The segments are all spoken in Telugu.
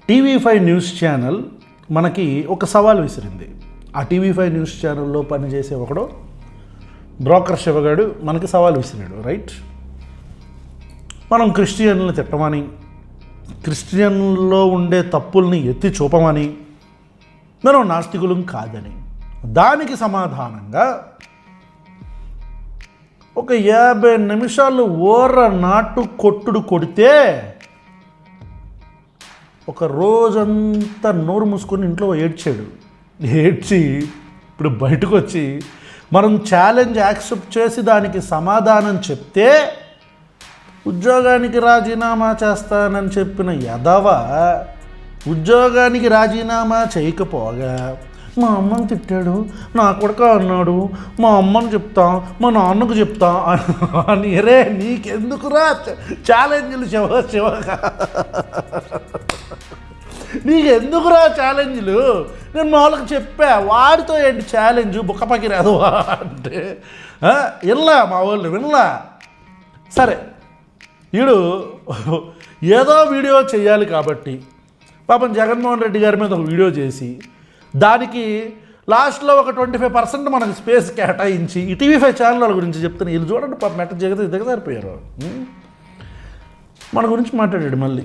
టీవీ5 న్యూస్ ఛానల్ మనకి ఒక సవాల్ విసిరింది. ఆ టీవీ5 న్యూస్ ఛానల్లో పనిచేసే ఒకడు బ్రోకర్ శివగాడు మనకి సవాల్ విసిరాడు. రైట్, మనం క్రిస్టియన్లను తిట్టమని, క్రిస్టియన్లో ఉండే తప్పుల్ని ఎత్తి చూపమని, మనం నాస్తికులం కాదని. దానికి సమాధానంగా ఒక 50 నిమిషాలు ఓర నాటు కొట్టుడు కొడితే ఒక రోజంతా నోరు మూసుకొని ఇంట్లో ఏడ్చి ఇప్పుడు బయటకు వచ్చి మనం ఛాలెంజ్ యాక్సెప్ట్ చేసి దానికి సమాధానం చెప్తే ఉద్యోగానికి రాజీనామా చేస్తానని చెప్పిన యదవ ఉద్యోగానికి రాజీనామా చేయకపోగా మా అమ్మని తిట్టాడు, నా కొడుకు అన్నాడు, మా అమ్మని చెప్తాం, మా నాన్నకు చెప్తాం అని. రే నీకెందుకురా ఛాలెంజ్లు శివగా, నీకెందుకురా ఛాలెంజ్లు? నేను మామూలుగా చెప్పా, వాడితో ఏంటి ఛాలెంజ్ బుక్కపకి రాదు అంటే వినలా, మా వాళ్ళు వినలా. సరే, వీడు ఏదో వీడియో చేయాలి కాబట్టి పాపం జగన్మోహన్ రెడ్డి గారి మీద ఒక వీడియో చేసి దానికి లాస్ట్లో ఒక 25% మనకు స్పేస్ కేటాయించి ఈ టీవీ5 ఛానల్ గురించి చెప్తాను. వీళ్ళు చూడండి పాపం మెట్ట దిగజారిపోయారు. మన గురించి మాట్లాడాడు మళ్ళీ.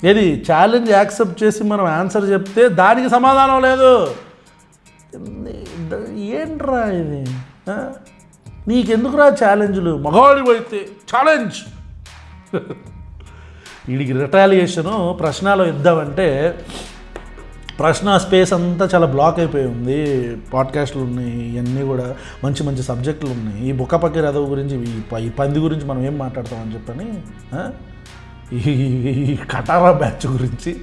ఏది ఛాలెంజ్ యాక్సెప్ట్ చేసి మనం ఆన్సర్ చెప్తే దానికి సమాధానం లేదు. ఏంట్రా ఇది? నీకెందుకురా ఛాలెంజ్లు? మగవాడి అయితే ఛాలెంజ్. వీడికి రిటాలియేషను ప్రశ్నలో ఇద్దామంటే ప్రశ్న స్పేస్ అంతా చాలా బ్లాక్ అయిపోయి ఉంది. పాడ్కాస్ట్లు ఉన్నాయి, ఇవన్నీ కూడా మంచి మంచి సబ్జెక్టులు ఉన్నాయి. ఈ బుక్కపక్కి రథం గురించి, ఈ పంది గురించి మనం ఏం మాట్లాడతామని చెప్పని ఈ కటారా బ్యాచ్ గురించి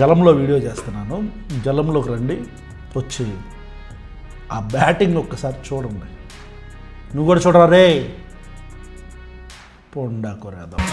గలంలో వీడియో చేస్తున్నాను. జలంలోకి రండి, వచ్చి ఆ బ్యాటింగ్ ఒక్కసారి చూడండి. నువ్వు కూడా చూడరా రే పొండాకు రథం.